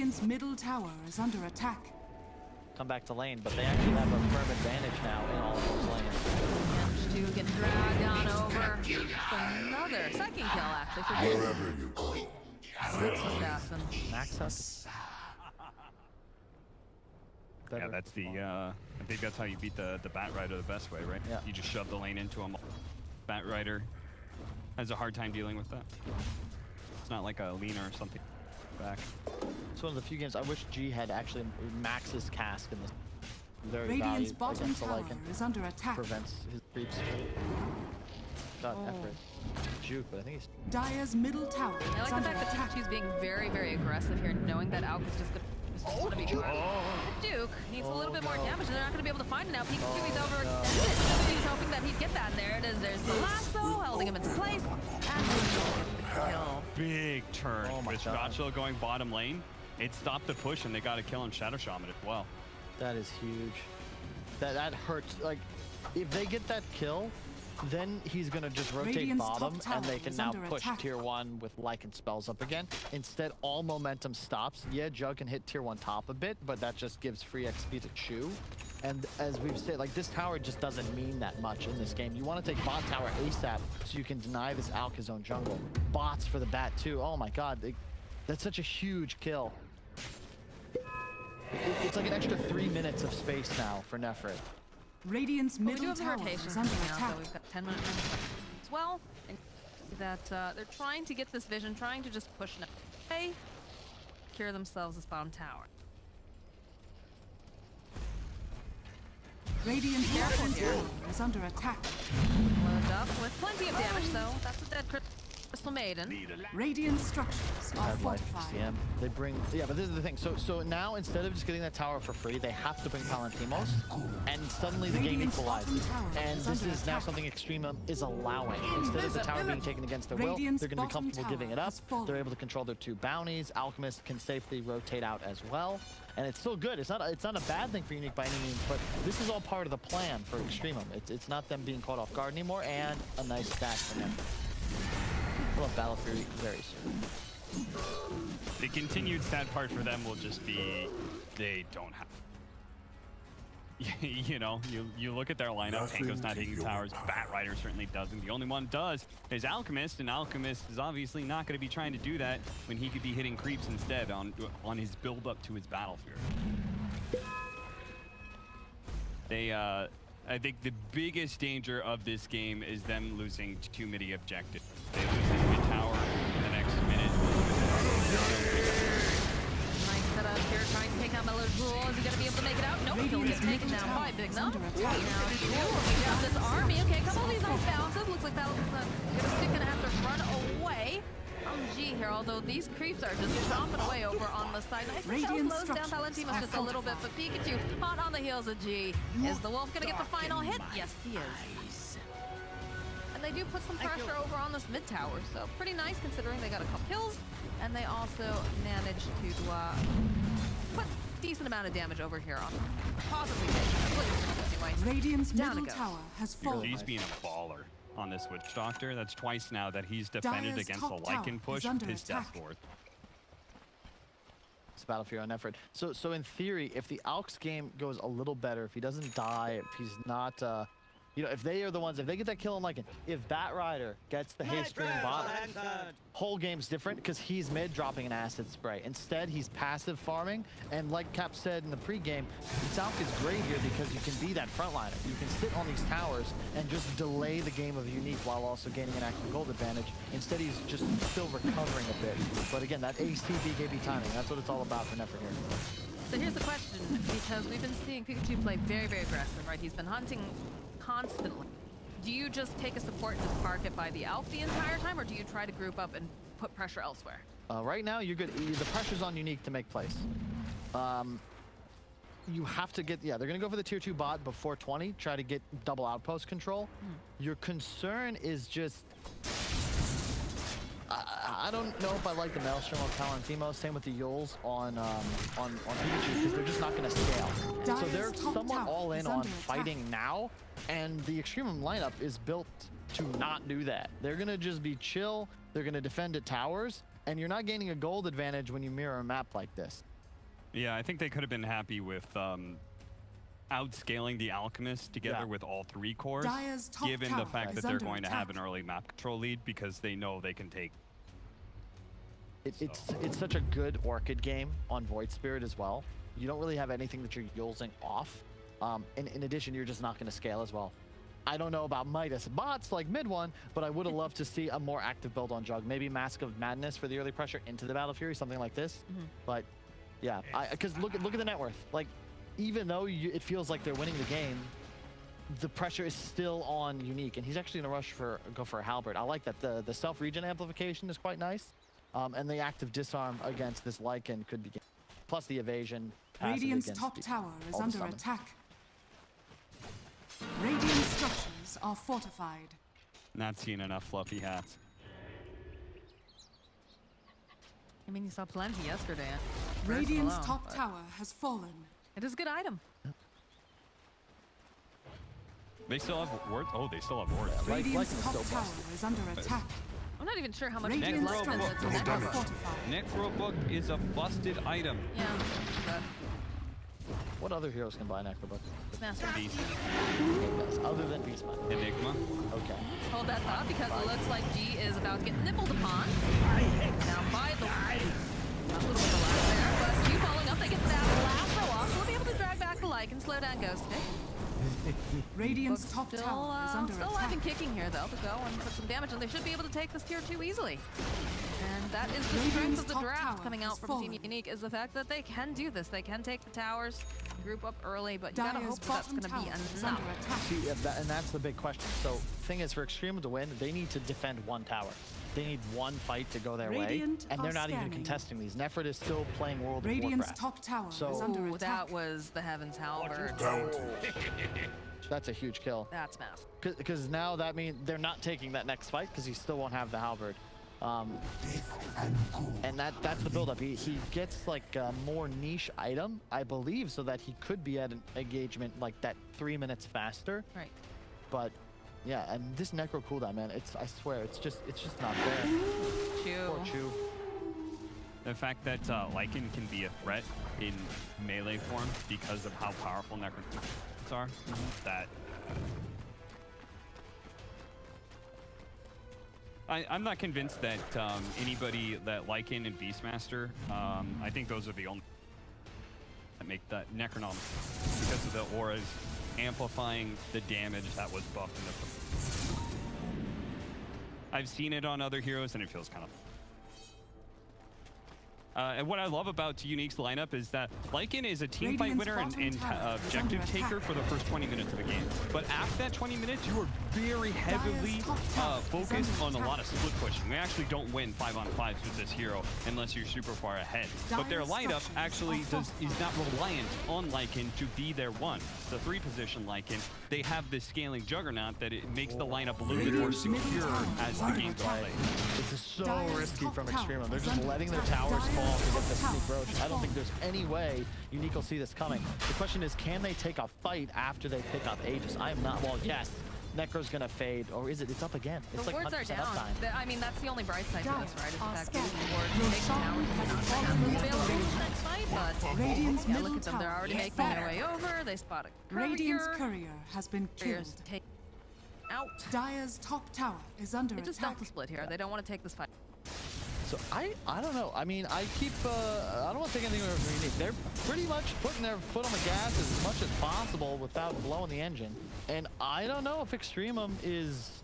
Radiant's middle tower is under attack. Come back to lane, but they actually have a firm advantage now in all of those lanes. Managed to get dragged on over. Another second kill, actually, for Bignum. Six assassin. Naxus. Yeah, that's the, I think that's how you beat the Batrider the best way, right? Yeah. You just shove the lane into him. Batrider has a hard time dealing with that. It's not like a leaner or something back. It's one of the few games I wish G had actually maxed his cask in this. Very Radiant's valued bottom against the tower Lycan. is under attack. Prevents his creeps. Got nefrit. Juke, but I think he's... Dire's middle tower I is like the under fact that attack. Pikachu's being very, very aggressive here, knowing that Alk is just going to be Duke needs a little bit more damage, and they're not going to be able to find it now. Pikachu, he's overextended. He's hoping that he'd get that. There it is. There's the lasso, holding him into place. And kill. Big turn with God. Shachlo going bottom lane. It stopped the push, and they got a kill on Shadow Shaman as well. That is huge. That hurts. Like, if they get that kill, then he's gonna just rotate Radiant's bottom, top and they tower can is now under push attack. tier 1 with Lycan spells up again. Instead, all momentum stops. Yeah, Jug can hit tier 1 top a bit, but that just gives free XP to chew. And as we've said, like, this tower just doesn't mean that much in this game. You want to take bot tower ASAP so you can deny this Alk his own jungle. Bots for the bat too. Oh my god, that's such a huge kill. It's like an extra 3 minutes of space now for nefrit. Radiant's We do middle have the tower rotation is under coming out, attack. though. We've got 10 minutes as well. And that they're trying to get this vision, trying to just push away, secure themselves this bottom tower. Radiant's Careful bottom here. tower is under attack. Loaded up with plenty of damage, though. That's a dead crystal maiden. Radiant structures are Bad life, fortified. CM. They bring, yeah, but this is the thing. So now instead of just getting that tower for free, they have to bring Palantimos, and suddenly the game Radiant's bottom equalizes. tower And is this under is now attack. something Extremum is allowing. Instead of the tower being taken against their will, Radiant's they're going to be bottom comfortable giving it tower up. has fallen. They're able to control their 2 bounties. Alchemist can safely rotate out as well, and it's still good. It's not a bad thing for Unique by any means, but this is all part of the plan for Extremum. It's not them being caught off guard anymore, and a nice stack from them. We'll have Battle Fury very soon. The continued sad part for them will just be they don't have. You know, you look at their lineup. Tango's not hitting towers. Batrider certainly doesn't. The only one who does is Alchemist, and Alchemist is obviously not going to be trying to do that when he could be hitting creeps instead on his build up to his Battle Fury. They, I think the biggest danger of this game is them losing 2 midi objectives. They lose this mid tower in the next minute. Nice setup here, trying to take out mellojul. Is he going to be able to make it out? Nope, he'll get taken down by Bignum. Now, looking down this army. Okay, a couple of these nice bounces. Looks like Ghostik gonna have to run away from G here, although these creeps are just chomping away over on the side. Nice Radiant slows down Palantimos just a little bit, but Pikachu hot on the heels of G. Is the Wolf gonna get the final hit? Yes, he is. And they do put some pressure over on this mid tower, so pretty nice considering they got a couple kills, and they also managed to put a decent amount of damage over here on possibly anyway. Radiant's Down middle it goes. tower has fallen. He's being a baller on this Witch Doctor. That's twice now that he's defended Dire's against the top tower Lycan is push under with his Death attack. Lord. It's Battle Fury on nefrit. So in theory, if the Alks game goes a little better, if he doesn't die, if he's not, you know, if they are the ones, if they get that kill on Lycan, if Batrider gets the haste stream bottom, whole game's different because he's mid dropping an acid spray. Instead, he's passive farming, and like Cap said in the pregame, Alk is great here because you can be that frontliner. You can sit on these towers and just delay the game of Unique while also gaining an active gold advantage. Instead, he's just still recovering a bit. But again, that AC BKB timing, that's what it's all about for nefrit here. So here's the question, because we've been seeing Pikachu play very, very aggressive, right? He's been hunting constantly. Do you just take a support and just park it by the Alf the entire time, or do you try to group up and put pressure elsewhere? Right now, you're good. The pressure's on Unique to make plays. You have to get, yeah, they're going to go for the tier 2 bot before 20, try to get double outpost control. Your concern is just, I don't know if I like the Maelstrom on Palantimos, same with the Yules on Pikachu, because they're just not going to scale. So they're somewhat all in on fighting now, and the Extremum lineup is built to not do that. They're going to just be chill, they're going to defend at towers, and you're not gaining a gold advantage when you mirror a map like this. Yeah, I think they could have been happy with outscaling the Alchemist together with all 3 cores, Dire's top given the tower fact is that they're under going to have attack. an early map control lead because they know they can take. It's such a good Orchid game on Void Spirit as well. You don't really have anything that you're using off. And in addition, you're just not going to scale as well. I don't know about Midas bots like mid one, but I would have loved to see a more active build on Jug. Maybe Mask of Madness for the early pressure into the Battle Fury, something like this. But yeah, because look at the net worth. Like, even though it feels like they're winning the game, the pressure is still on Unique, and he's actually in a rush for go for a halberd. I like that the self regen amplification is quite nice, and the active disarm against this Lycan could be, plus the evasion. Radiant's top tower is under attack. Radiant structures are fortified. Not seeing enough fluffy hats. I mean, you saw plenty yesterday. Radiant's alone, top but tower has fallen. It is a good item. They still have wards. Oh, they still have wards. Radiant's Lycan's top still tower busted. is under attack. I'm not even sure how much Radiant left in structures the are Necro. fortified. Necrobook is a busted item. Yeah, but What other heroes can buy Necrobook? Master Beast. Other than Beastman. Enigma. Okay. hold that thought because it looks like G is about to get nippled upon. Now, by the way, a little bit of lag there, but Q following up, they get that last throw off. So we'll be able to drag back the Lycan, slow down Ghostik. Radiant's top Still, tower is under still alive attack. and kicking here, though, to go and put some damage, and they should be able to take this tier 2 easily. And that is the strength Radiant's of the top draft tower coming has out from Team fallen. Unique is the fact that they can do this. They can take the towers, group up early, but you gotta Dire's hope that that's bottom gonna be tower is enough. under attack. See, and that's the big question. So, thing is, for Extremum to win, they need to defend 1 tower. They need 1 fight to go their Radiant way, and they're are not even scanning. contesting these. Nefrit is still playing World of Radiant's Warcraft. top tower So- is under Ooh, attack. that was the Heaven's Halberd. That's a huge kill. That's massive. Because now that means they're not taking that next fight because he still won't have the halberd. And that's the build-up. He gets like a more niche item, I believe, so that he could be at an engagement like that 3 minutes faster. Right. But yeah, and this necro cooldown, man, I swear, it's just not fair. Poor Chew. Chu. The fact that Lycan can be a threat in melee form because of how powerful necrotics are, that I'm not convinced that anybody that Lycan and Beastmaster, I think those are the only that make that Necronom because of the auras amplifying the damage that was buffed in the. I've seen it on other heroes and it feels kind of. And what I love about Unique's lineup is that Lycan is a team fight Radiant's winner and bottom tower is objective under taker attack. for the first 20 minutes of the game. But after that 20 minutes, you are very heavily top tower is focused under on a lot of attack. split pushing. We actually don't win 5-on-5s with this hero unless you're super far ahead. But their Dire's lineup structures actually are is not reliant on Lycan to be their one. The 3-position Lycan, they have this scaling Juggernaut that it makes the lineup a little bit more Radiant's middle secure tower as is the under game goes attack. played. This is so Dire's risky top from tower Extremum. They're is just under letting their attack. towers fall Dire's to get top the tower sneak roach. has I don't think fallen. there's any way Unique will see this coming. The question is, can they take a fight after they pick up Aegis? I am not. Well, yes. Necro's gonna fade, or is it? It's up again. It's The like wards are 100% down. uptime. I mean, that's the only bright side to this, right? Is the Dire fact are that the wards scanning. take the towers and not Shaman have those has available fallen. for the next fight, but Radiant's yeah, middle look at them. They're tower already is making their back. way over. They spot a courier. Radiant's courier has been Courier's killed. take out. Dire's top tower is under They just attack. Delta split here. They don't want to take this fight. So I don't know. I mean, I don't want to take anything away from Unique. They're pretty much putting their foot on the gas as much as possible without blowing the engine. And I don't know if Extremum is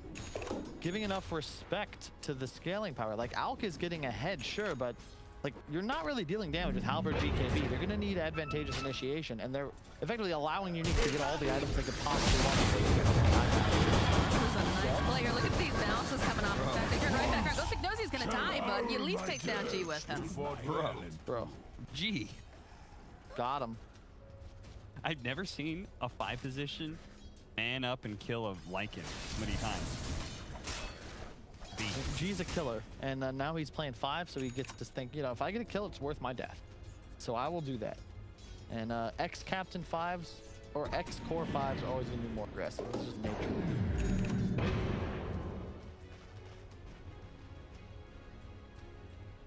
giving enough respect to the scaling power. Like, Alk is getting ahead, sure, but like, you're not really dealing damage with Halberd BKB. They're gonna need advantageous initiation, and they're effectively allowing Unique to get all the items they could possibly want to take. This is a nice play here. Look at these bounces coming off. In fact, they turn right back around. Ghostik knows he's going to die, but he at least takes down G with him. Bro, Gee. got him. I've never seen a 5-position man up and kill a Lycan many times. G's a killer, and now he's playing 5, so he gets to think, you know, if I get a kill, it's worth my death. So I will do that. And ex-captain 5s or ex-core 5s are always going to be more aggressive. This is just nature.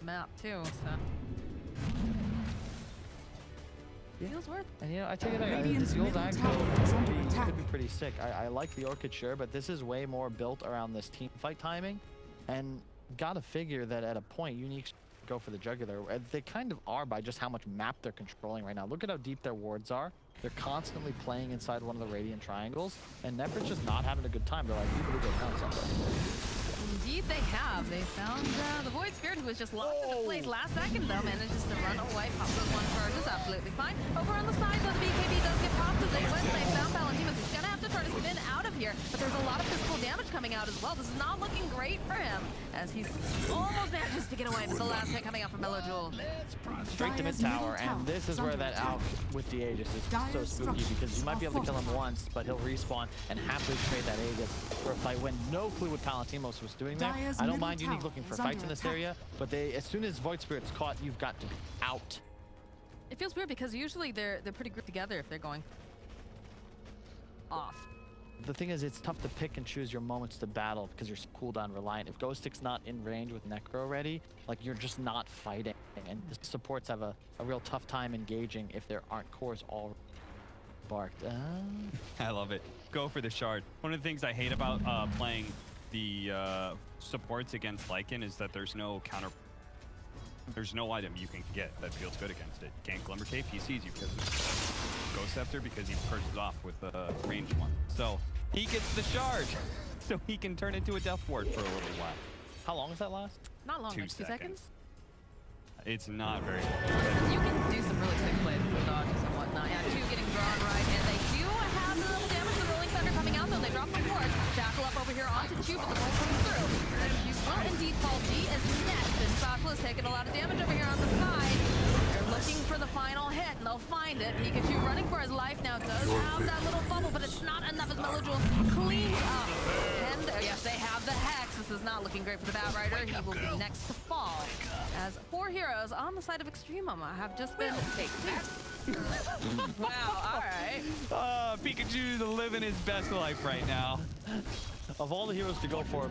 Map too, so. Feels worth it. And you know, I take it Radiant's the Yule's middle axe tower is under could attack. be pretty sick. I like the Orchid, sure, but this is way more built around this team fight timing. And gotta figure that at a point, Unique go for the Jugular. They kind of are by just how much map they're controlling right now. Look at how deep their wards are. They're constantly playing inside one of the Radiant triangles, and nefrit's just not having a good time. They're like, we believe they found something. Indeed they have. They found the Void Spirit, who was just locked into place last second, though, manages to run away. Pops those one charges, absolutely fine. Over on the side, though, the BKB does get popped as they win. They found Palantimos. He's gonna have to try to spin out of here, but there's a lot of physical damage coming out as well. This is not looking great for him, as he's almost manages to get away with the last hit coming out from mellojul. Straight to mid tower, and this is where that Alch with the Aegis is so spooky, because you might be able to kill him once, but he'll respawn and happily trade that Aegis for a fight when no clue what Palantimos was doing there. I don't mind Unique looking for fights in this area, but as soon as Void Spirit's caught, you've got to be out. It feels weird because usually they're pretty grouped together if they're going off. The thing is, it's tough to pick and choose your moments to battle because you're cooldown reliant. If Ghostik's not in range with Necro ready, like, you're just not fighting. And the supports have a real tough time engaging if there aren't cores all barked. I love it. Go for the shard. One of the things I hate about playing the supports against Lycan is that there's no counter. There's no item you can get that feels good against it. You can't Glimmer Cape, he sees you because of Ghost Scepter, because he purges off with the ranged one. So he gets the shard, so he can turn into a Death Ward for a little while. How long does that last? Not long, 2 like 2 seconds. It's not very long. You can do some really sick plays with the dodges and whatnot. Yeah, 2 getting drawn right, and they do have the little damage. The Rolling Thunder coming out, though. They drop the wards. Shachlo up over here onto Chu, but the ball comes through. And Chu will indeed fall. G is next, and Shachlo is taking a lot of damage over here on the side. They're looking for the final hit, and they'll find it. Pikachu running for his life now does have that little bubble, but it's not enough as mellojul cleans up. And yes, they have the Hex. This is not looking great for the Batrider. He will be next to fall, as 4 heroes on the side of EXTREMUM have just been taken. Wow, all right. Pikachu's living his best life right now. Of all the heroes to go for,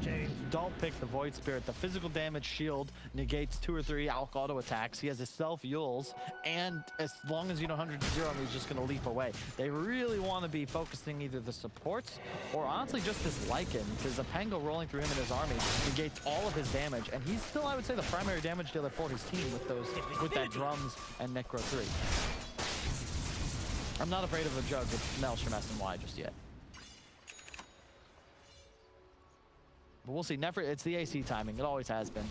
don't pick the Void Spirit. The physical damage shield negates 2 or 3 Alch auto attacks. He has his self Yules, and as long as you know 100 to 0, he's just going to leap away. They really want to be focusing either the supports or honestly just this Lycan, because the Pango rolling through him and his army negates all of his damage, and he's still, I would say, the primary damage dealer for his team with that drums and Necro 3. I'm not afraid of a jug with Mel, Shaman, and Y just yet. But we'll see. Nefrit, it's the AC timing. It always has been.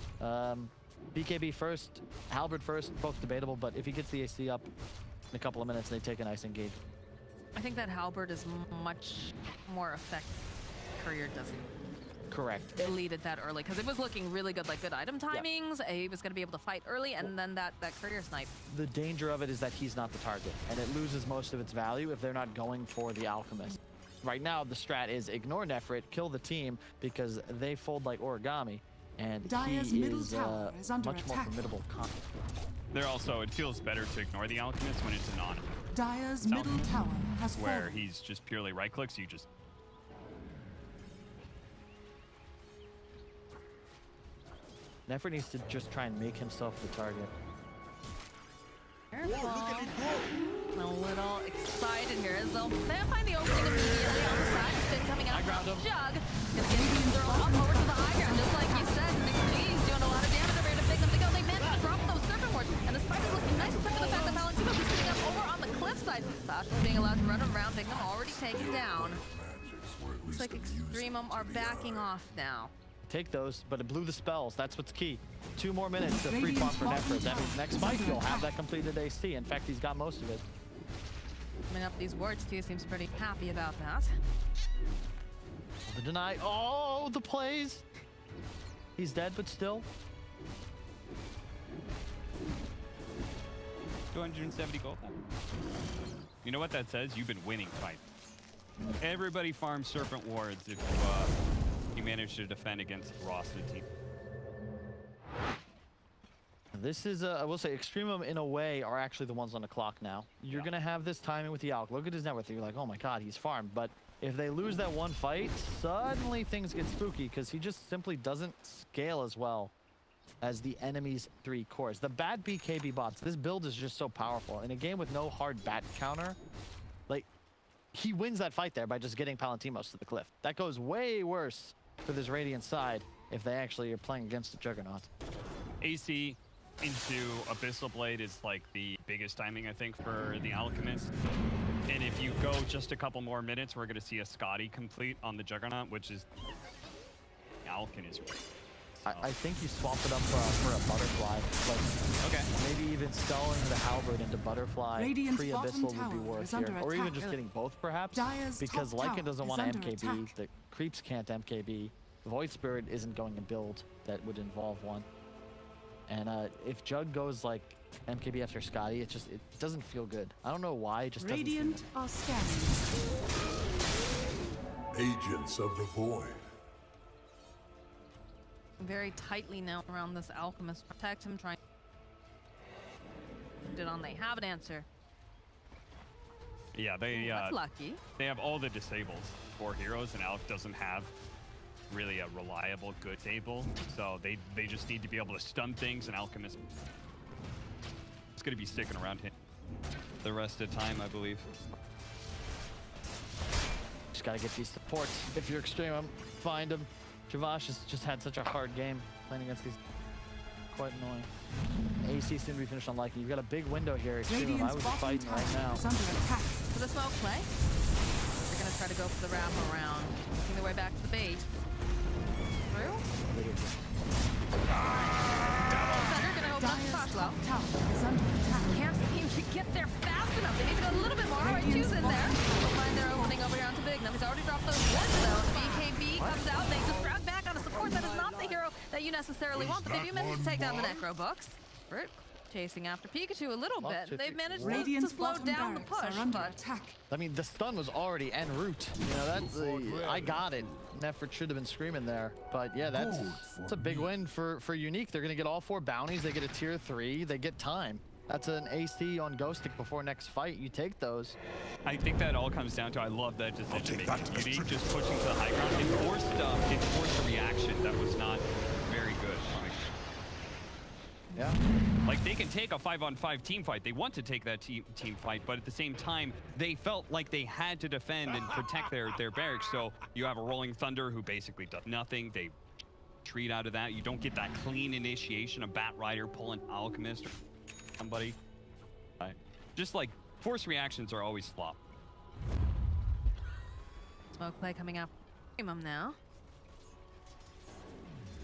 BKB first, Halberd first, both debatable, but if he gets the AC up in a couple of minutes, they take a nice engage. I think that Halberd is much more effective. Courier doesn't. Correct. Delete it that early, because it was looking really good, like good item timings. Yep. He was going to be able to fight early, and then that courier snipe. The danger of it is that he's not the target, and it loses most of its value if they're not going for the Alchemist. Right now, the strat is ignore Nefrit, kill the team, because they fold like origami, and Dire's he middle is tower is under much more attack. formidable comp. There also, it feels better to ignore the Alchemist when it's a non, Dire's middle tower has where fallen. he's just purely right clicks. You just Nefrit needs to just try and make himself the target. Careful. A little excited here as they'll find the opening immediately on the side. Spin coming out from Jug. Gonna get him thrown up over to the high ground, just like you said. McGee's doing a lot of damage over here to Bignum to go. They managed to drop those serpent wards, and the spike is looking nice except for the fact that Palantimos is sitting up over on the cliffside. Shachlo being allowed to run around. Bignum already taken down. Looks like EXTREMUM are backing off now. Take those, but it blew the spells. That's what's key. 2 more minutes to free farm for Nefrit. That means next fight he'll have that completed AC. In fact, he's got most of it. Coming up these wards too, seems pretty happy about that. The deny. Oh, the plays. He's dead, but still. 270 gold. You know what that says? You've been winning fights. Everybody farms Serpent Wards if you manage to defend against the rostered team. This is, I will say, EXTREMUM in a way are actually the ones on the clock now. You're going to have this timing with the Alch. Look at his net worth. You're like, oh my god, he's farmed. But if they lose that one fight, suddenly things get spooky because he just simply doesn't scale as well as the enemy's 3 cores. The bad BKB bots, this build is just so powerful. In a game with no hard bat counter, like, he wins that fight there by just getting Palantimos to the cliff. That goes way worse for this Radiant side if they actually are playing against the Juggernaut. AC into Abyssal Blade is like the biggest timing, I think, for the Alchemist. And if you go just a couple more minutes, we're going to see a Scotty complete on the Juggernaut, which is Alchemist. I think you swap it up for a Butterfly. Like, Okay. maybe even sculling the Halberd into Butterfly Radiant's pre-Abyssal bottom would be tower worth is here. under Or even attack. just getting both, perhaps. Dire's Because top Lycan tower doesn't is want to under MKB. attack. The Creeps can't MKB. Void Spirit isn't going to build that would involve one. And if Jug goes like MKB after Scotty, it doesn't feel good. I don't know why, it just doesn't feel Radiant good. are scanning. Agents of the Void. Very tightly now around this Alchemist. Protect him, trying it on. They have an answer. Yeah, That's lucky. they have all the disables for heroes, and Alc doesn't have really a reliable good disable. So they just need to be able to stun things, and Alchemist is going to be sticking around him the rest of the time, I believe. Just gotta get these supports. If you're Extremum, find them. Javash has just had such a hard game playing against these. Quite annoying. AC soon to be finished on Lycan. You've got a big window here, Extremum. I Radiant's would be bottom fighting tower right now. is under attack. For the smoke play, they're going to try to go for the wrap around, working their way back to the base. Through. Thunder going to open up Dire's Shachlo. top tower is under attack. Can't seem to get there fast enough. They need to go a little bit more. All right, two's in there. They'll find their opening over here onto Bignum. He's already dropped those wards though. BKB comes out. They just grab back on a support. That is not the hero that you necessarily want, but they do manage to take down the Necro Books. Brit chasing after Pikachu a little Lost bit. 50. They've managed Radiant's to slow bottom down the barracks push, are under but attack. I mean, the stun was already en route. You know, that's I got it. Nefrit should have been screaming there. But yeah, that's a big win for Unique. They're going to get all 4 bounties. They get a tier 3. They get time. That's an AC on Ghostik before next fight. You take those. I think that all comes down to, I love that decision making. Unique just pushing to the high ground. It forced a reaction that was not very good. Yeah. Like, they can take a 5-on-5 team fight. They want to take that team fight, but at the same time, they felt like they had to defend and protect their barracks. So you have a Rolling Thunder who basically does nothing. They retreat out of that. You don't get that clean initiation of Batrider pulling Alchemist or somebody. Just like, force reactions are always flop. smoke play coming up. Extremum now.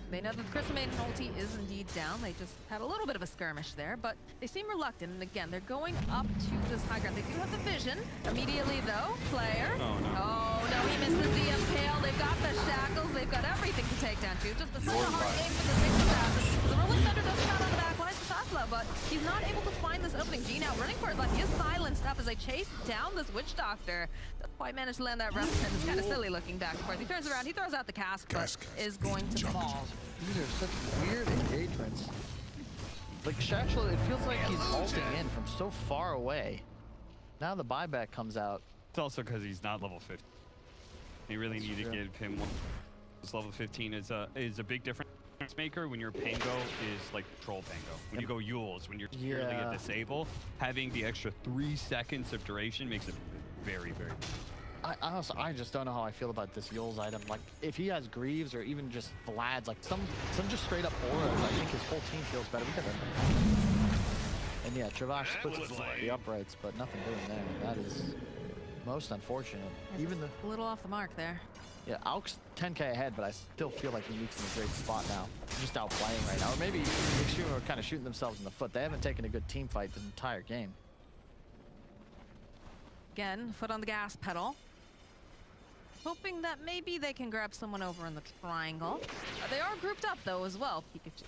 They know that the Crystal Maiden ulti is indeed down. They just had a little bit of a skirmish there, but they seem reluctant. And again, they're going up to this high ground. They do have the vision. Immediately, though, player. Oh, no. Oh, no, he misses the impale. They've got the shackles. They've got everything to take down to. Just a such a hard game for the Six Assassins. The Rolling Thunder does come out on the back line to Shachlo, but he's not able to find this opening. G now running for his life. He is silenced up as they chase down this Witch Doctor. Doesn't quite manage to land that run. It's kind of silly looking back and forth. He turns around. He throws out the cask, but is going to fall. These are such weird engagements. Like Shachlo, it feels like he's ulting in from so far away. Now the buyback comes out. It's also because he's not level 50. They really need to give him one. This level 15 is a big difference maker when your Pango is like Troll Pango. When you go Yules, when you're purely a disable, having the extra 3 seconds of duration makes it very, very I just don't know how I feel about this Yules item. Like, if he has Greaves or even just Vlads, like some just straight up auras, I think his whole team feels better. We got that. And yeah, Travash splits the uprights, but nothing doing there. That is most unfortunate. Even the A little off the mark there. yeah, Alk's 10k ahead, but I still feel like Unique's in a great spot now. Just outplaying right now, or maybe Extremum are kind of shooting themselves in the foot. They haven't taken a good team fight the entire game. Again, foot on the gas pedal. Hoping that maybe they can grab someone over in the triangle. They are grouped up, though, as well. Pikachu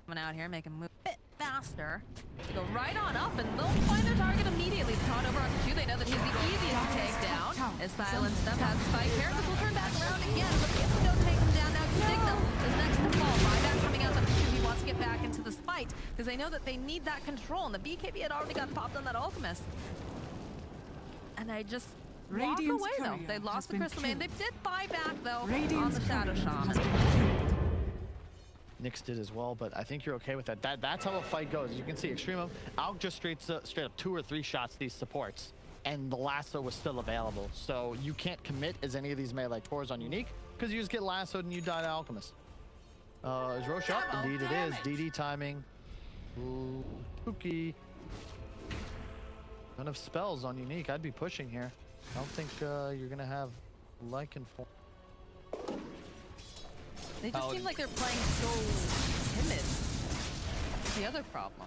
coming out here, making move a bit faster. They go right on up, and they'll find their target immediately. The taunt over onto 2. They know that he's the easiest to take down. As Silence Step has spike here. This will turn back around again, but they have to go take him down now. Bignum is next to fall. Buyback coming out of the 2. He wants to get back into this fight, because they know that they need that control, and the BKB had already got popped on that Alchemist. And I just walk Radiant's away, though. courier They has lost the been Crystal Maiden. They killed. did buy back, though, on Radiant's the Shadow courier Shaman. has been killed. Nyx did as well, but I think you're okay with that. That's how a fight goes. You can see EXTREMUM, Alk just straight up 2 or 3 shots these supports, and the lasso was still available. So you can't commit as any of these melee cores on Unique, because you just get lassoed and you die to Alchemist. Is Roche up? Indeed it is. DD timing. Ooh, spooky. None of spells on Unique. I'd be pushing here. I don't think you're gonna have Lycan for. They just seem like they're playing so timid. That's the other problem.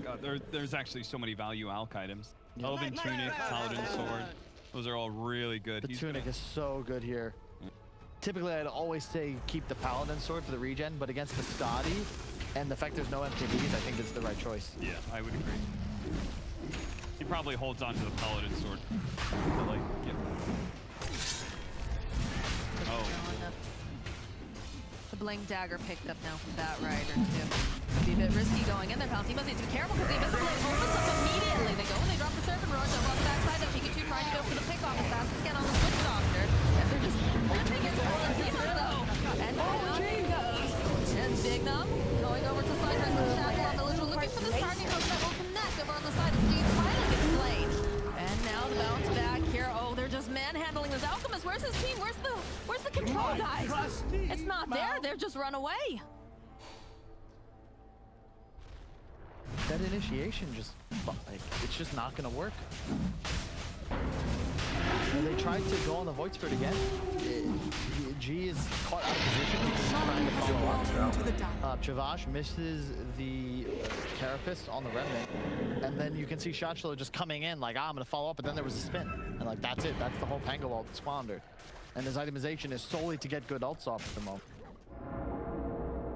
God, there's actually so many value Alk items. Elven Tunic, Paladin Sword. Those are all really good. The Tunic is so good here. Typically, I'd always say keep the Paladin Sword for the regen, but against the Scotty and the fact there's no MKBs, I think it's the right choice. Yeah, I would agree. He probably holds on to the Paladin Sword. But like, yeah. Oh. The Bling Dagger picked up now from Batrider too. Be a bit risky going in there. Palantimos needs to be careful because the Invisible Blade opens up immediately. They go and they drop the Serpent Rush over on the backside of Pikachu trying to go for the pick off as fast as can on the Switch Doctor. As they're just limping into Palantimos though. And down he goes. And Bignum going over to side press with Shachlo on mellojul looking for this target hook that will connect over on the side of Steve finally gets slain. And now the bounce back here. Oh, they're just manhandling this Alchemist. Where's his team? Where's the control guys? It's not there. They've just run away. That initiation just, like, it's just not gonna work. And they tried to go on the Void Spirit again. G is caught out of position. He's trying to follow up. Chavash misses the Carapace on the Remnant. And then you can see Shachlo just coming in like, I'm gonna follow up, but then there was a spin. And like, that's it. That's the whole Pangolier squandered. And his itemization is solely to get good ults off at the moment.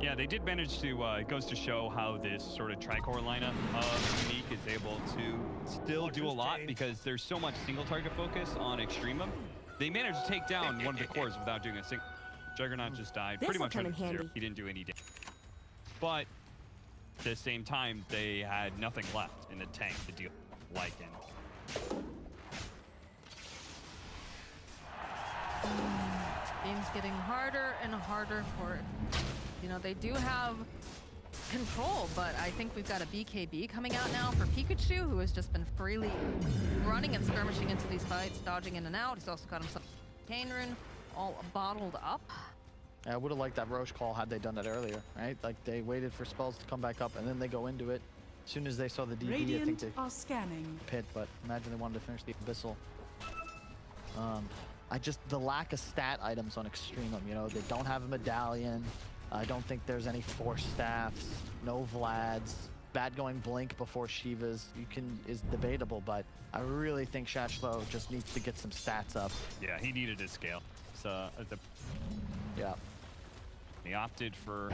Yeah, they did manage to, it goes to show how this sort of tricore lineup of Unique is able to still do a lot because there's so much single target focus on EXTREMUM. They managed to take down one of the cores without doing a single. Juggernaut just died pretty much on zero. He didn't do any damage. But at the same time, they had nothing left in the tank to deal with Lycan. Game's getting harder and harder for it. You know, they do have control, but I think we've got a BKB coming out now for Pikachu, who has just been freely running and skirmishing into these fights, dodging in and out. He's also got himself a Cane Rune all bottled up. I would have liked that Roche call had they done that earlier, right? Like, they waited for spells to come back up, and then they go into it. As soon as they saw the DB, I think they are scanning pit, but imagine they wanted to finish the Abyssal. The lack of stat items on EXTREMUM, you know, they don't have a medallion. I don't think there's any Force Staffs, no Vlads. Bad going Blink before Shiva's is debatable, but I really think Shachlo just needs to get some stats up. Yeah, he needed to scale. So, yeah. He opted for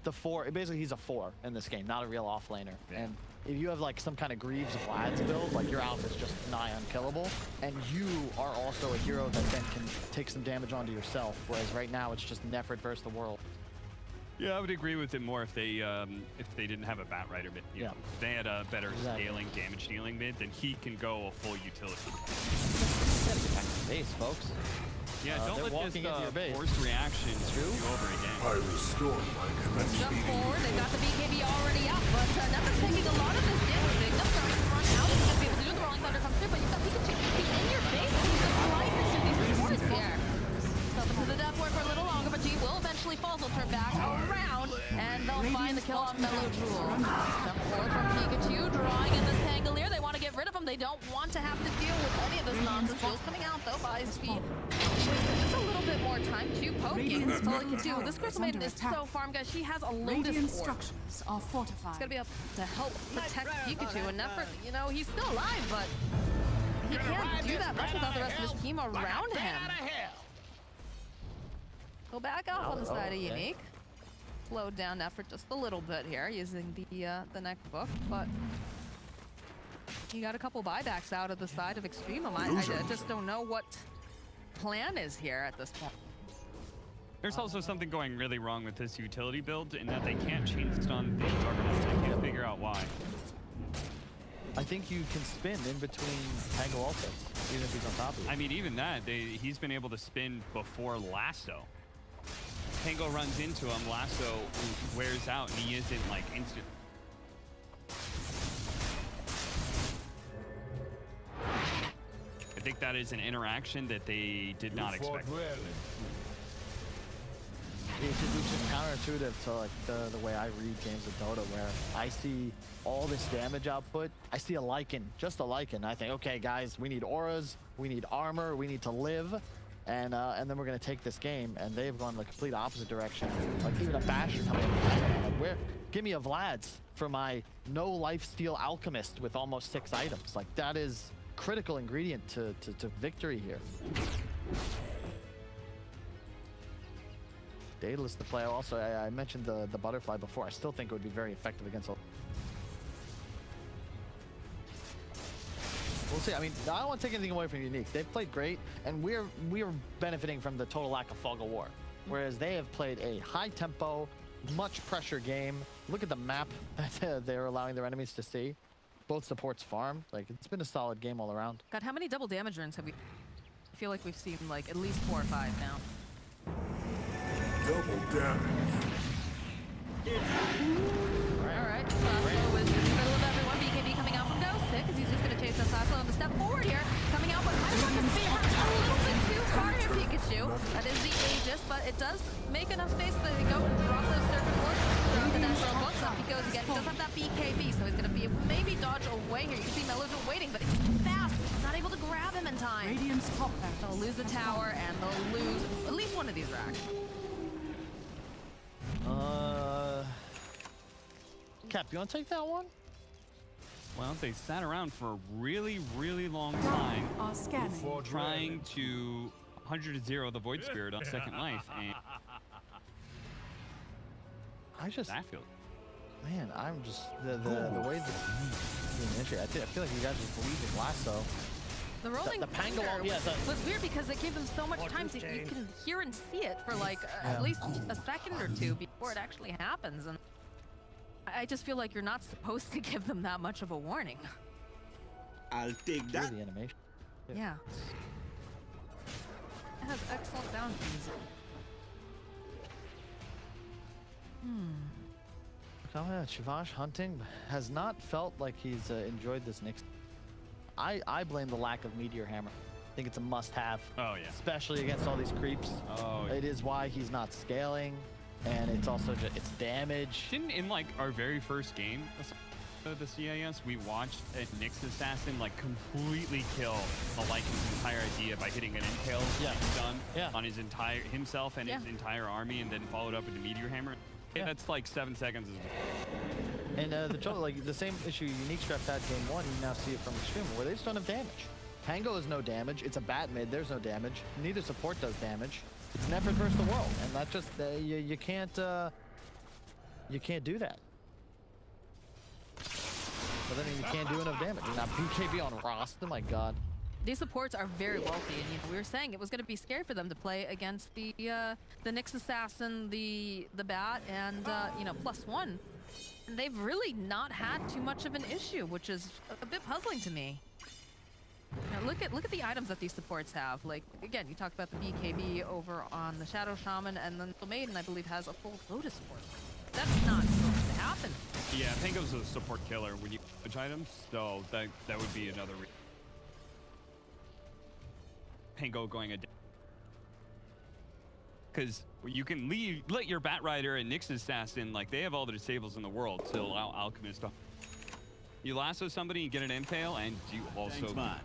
the 4. Basically, he's a 4 in this game, not a real offlaner. Yeah. And if you have like some kind of Greaves Vlad's build, like your Alpha is just nigh unkillable, and you are also a hero that then can take some damage onto yourself, whereas right now it's just Nefrit versus the world. Yeah, I would agree with it more if they didn't have a Batrider mid. You know, if they had a better scaling damage dealing mid, then he can go a full utility. Gotta get back to base, folks. Yeah, don't let this forced reaction screw you over again. I restore my Jump forward, they got the BKB already up, but Nefrit's taking a lot of this damage. Bignum starting to run out. He's gonna be able to do the Rolling Thunder comes through, but you've got Pikachu. He's in your base and he's just slicing through these supports here. Something to the death ward for a little longer, but G will eventually fall. They'll turn back around, and they'll find the kill on mellojul. Jump forward from Pikachu, drawing in this Pangolier. They want to get rid of him. They don't want to have to deal with any of this nonsense. Jules coming out, though, by his feet. Just a little bit more time to poking. That's all he can do. This Crystal Maiden is so farm, guys. She has a Lotus Orb. Are fortified. It's going to be able to help protect Pikachu. And Nefrit, you know, he's still alive, but he can't do that much without the rest of his team around him. Go back off on the side of Unique. Slowed down Nefrit just a little bit here using the neck book, but he got a couple buybacks out of the side of EXTREMUM. I just don't know what plan is here at this point. There's also something going really wrong with this utility build in that they can't change it on the Juggernaut. I can't figure out why. I think you can spin in between Tangle ultimates, even if he's on top of you. I mean, even that, he's been able to spin before Lasso. Pango runs into him, Lasso wears out, and he isn't like instant. I think that is an interaction that they did not expect. It's just counterintuitive to like the way I read games of Dota, where I see all this damage output. I see a Lycan, just a Lycan. I think, okay, guys, we need auras, we need armor, we need to live, and then we're gonna take this game. And they've gone the complete opposite direction. Like even a Basher coming in. Like, where? Give me a Vlad's for my no lifesteal Alchemist with almost 6 items. Like that is critical ingredient to victory here. Daedalus to play. Also, I mentioned the butterfly before. I still think it would be very effective against. We'll see. I mean, I don't want to take anything away from Unique. They've played great, and we're benefiting from the total lack of fog of war. Whereas they have played a high tempo, much pressure game. Look at the map that they're allowing their enemies to see. Both supports farm. Like it's been a solid game all around. God, how many double damage runs have we? I feel like we've seen like at least 4 or 5 now. Double damage. All right. Shachlo was in the middle of everyone. BKB coming out from Ghostik because he's just going to chase us Shachlo on the step forward here. Coming out with the speed a little bit too far here, Pikachu. That is the Aegis, but it does make enough space that they go drop those circuit books, drop the natural books. Up he goes again. He does have that BKB, so he's going to be maybe dodge away here. You can see mellojul waiting, but it's too fast. He's not able to grab him in time. Radiant's top They'll lose the tower and they'll lose at least one of these racks. Cap, you want to take that one? Well, they sat around for a really, really long time are scanning. trying to 100-0 the Void Spirit on second life, and I just, that feels. man, I'm just the way that I feel like you guys just believe in Lasso. The rolling the Pangolier was weird because it gave them so much time to you can hear and see it for like at least a second or two before it actually happens, and I just feel like you're not supposed to give them that much of a warning. I'll take that. The animation. Yeah. It has excellent sound keys. Shivash hunting has not felt like he's enjoyed this next. I blame the lack of Meteor Hammer. I think it's a must-have. Oh yeah. Especially against all these creeps. Oh. It is why he's not scaling, and it's also just it's damage. Didn't in like our very first game of the CIS, we watched a Nyx assassin like completely kill a Lycan's entire idea by hitting an impale stun on his entire himself and his entire army, and then followed up with the Meteor Hammer. Yeah. That's like 7 seconds. And the trouble, like the same issue Unique Straps had game 1, you now see it from Extreme, where they just don't have damage. Pango is no damage. It's a bat mid. There's no damage. Neither support does damage. It's nefrit versus the world, and that just you can't do that. But then you can't do enough damage. You're not BKB on Rost. Oh my god. These supports are very wealthy, and we were saying it was going to be scary for them to play against the Nyx assassin, the bat, and +1. And they've really not had too much of an issue, which is a bit puzzling to me. Now look at the items that these supports have. Like again, you talked about the BKB over on the Shadow Shaman, and then the Maiden, I believe, has a full Lotus support. That's not supposed to happen. Yeah, Pango's a support killer when you switch items, so that would be another reason. Pango going a because you can let your Batrider and Nyx assassin, like they have all the disables in the world to allow Alchemist to. You lasso somebody and get an impale, and you also on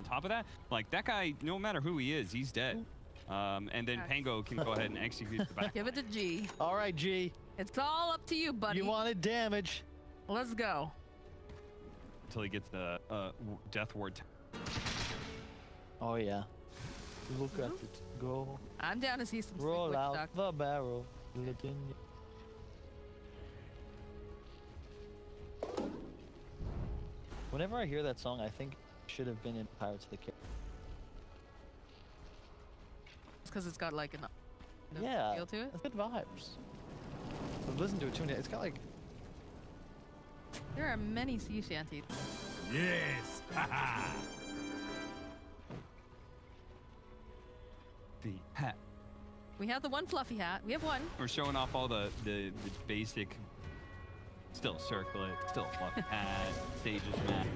top of that, like that guy, no matter who he is, he's dead. And then Pango can go ahead and execute the back. Give it to G. All right, G. It's all up to you, buddy. You wanted damage. Let's go. Until he gets the death ward. Oh yeah. Look at it go. I'm down to see some Roll witch out duck. the barrel. Whenever I hear that song, I think it should have been in Pirates of the Caribbean. It's because it's got like an feel to it. It's good vibes. I've listened to it too. It's got like. There are many sea shanties. Yes. The hat. We have the one fluffy hat. We have one. We're showing off all the basic, still circlet, still fluffy hat, Sage's map.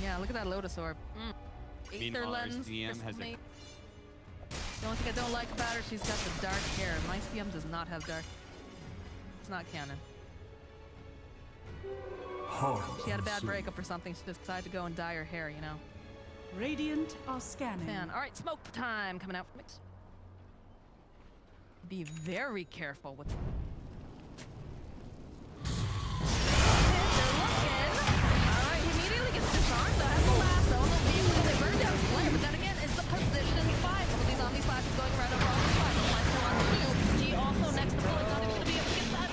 Yeah, look at that Lotus Orb. Aether Meanwhile, our lens. CM has a Mate. The only thing I don't like about her, she's got the dark hair. My CM does not have dark. It's not canon. She had a bad breakup or something. She just decided to go and dye her hair, you know. Radiant are scanning. Man, all right, smoke time coming out from mix. Be very careful with. They're looking. All right, he immediately gets disarmed. Though has the last though. They burned down his flare, but then again, is the position 5. All these Omni flashes going right over all the 5. The flash still on 2. G also next to Bully, not even going to be able to get that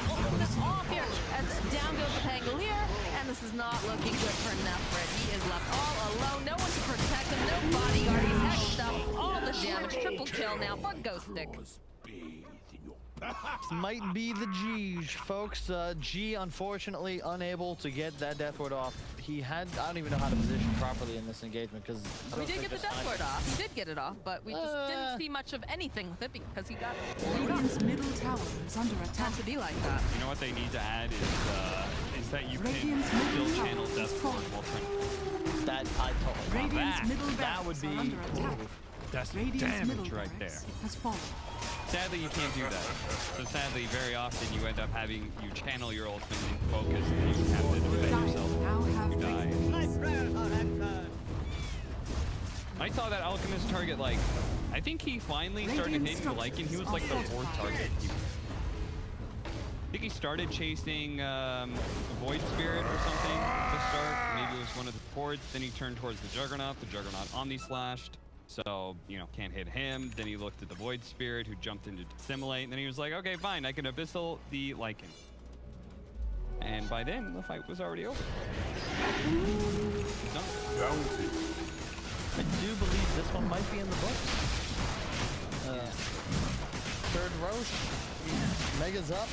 off here. As down goes the Pangolier, and this is not looking good for nefrit. He is left all alone. No one to protect him. No bodyguard. He's hexed up. All the damage. Triple kill now for Ghostik. This might be the G's, folks. G, unfortunately, unable to get that Death Ward off. He had, I don't even know how to position properly in this engagement because We did get the Death Ward off. He did get it off, but we just didn't see much of anything with it because he got Radiant's middle tower is under attack. to be like that. You know what they need to add is that you can Radiant's still middle channel tower is Death Ward falling. while trying. that I totally Radiant's that- middle that would barracks be are under attack. That's Radiant's damage middle right there. barracks has fallen. Sadly, you can't do that. So sadly, very often you end up having you channel your ultimate in focus, and you have to defend Dire yourself. now have You die. Radiant. I saw that Alchemist target like, I think he finally started Radiant hitting Lycan. He was like the structures are 4th target. I think he started chasing Void Spirit or something to start. Maybe it was one of the ports. Then he turned towards the Juggernaut. The Juggernaut Omni-slashed. So, you know, can't hit him. Then he looked at the Void Spirit who jumped into Dissimulate. And then he was like, okay, fine, I can Abyssal the Lycan. And by then, the fight was already over. Done. I do believe this one might be in the books. Third Roche. Mega's up.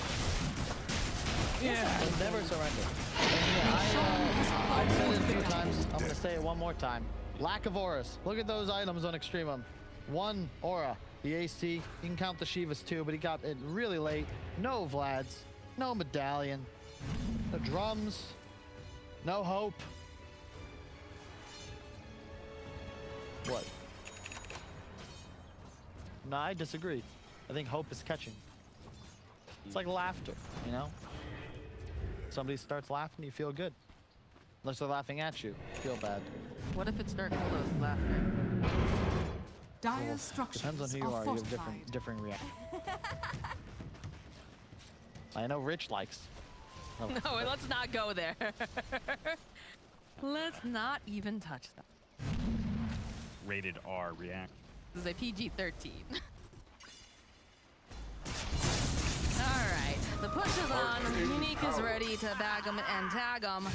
Yeah. They'll never surrender. And yeah, I've said it a few times. I'm going to say it one more time. Lack of auras. Look at those items on Extremum. 1 aura. The AC. You can count the Shivas too, but he got it really late. No Vlads. No medallion. No drums. No hope. What? No, I disagree. I think hope is catching. It's like laughter, you know? Somebody starts laughing, you feel good. Unless they're laughing at you, you feel bad. What if it starts with those laughter? Dire structures Depends on who you are. You have fortified. differing reactions. I know Rich likes. Oh, No, let's not go there. Let's not even touch that. Rated R react. This is a PG-13. Alright, the push is on. Unique is ready to bag him and tag him.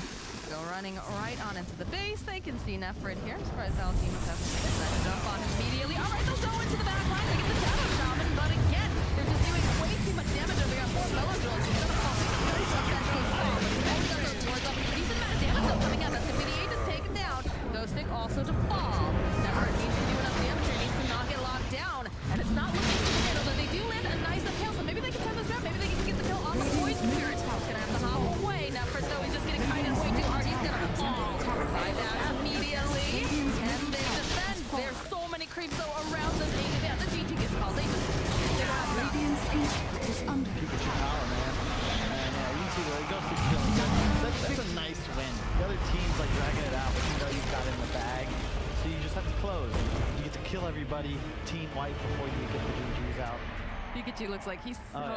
Go running right on into the base. They can see nefrit here. I'm surprised Palantimos hasn't taken that jump on him immediately. Alright, they'll go into the back line. They get the Shadow Shaman, but again, they're just doing way too much damage. They got 4 mellojuls. He's gonna fall. He's essentially fall. But he's only got those doors up. A decent amount of damage though coming out. That's gonna be the 8 is taken down. Ghostik also to fall. Nefrit needs to do enough damage here. He needs to not get locked down. And it's not looking too good, although they do land a nice kill. So maybe they can turn this around. Maybe they can get the kill on the Void Spirit. He's gonna have to hop away. Nefrit though, he's just getting kited way too hard. He's gonna fall. By that immediately. And they defend. There's so many creeps though around this AD. Yeah, the GG gets called. They don't have that. Radiant's ancient is under Pikachu power, man. And yeah, you can see the Ghostik's feeling good. That's a nice win. The other team's like dragging it out, but you know you've got it in the bag. So you just have to close. You get to kill everybody team white before you get the GGs out. Pikachu looks like he's so Oh, yeah.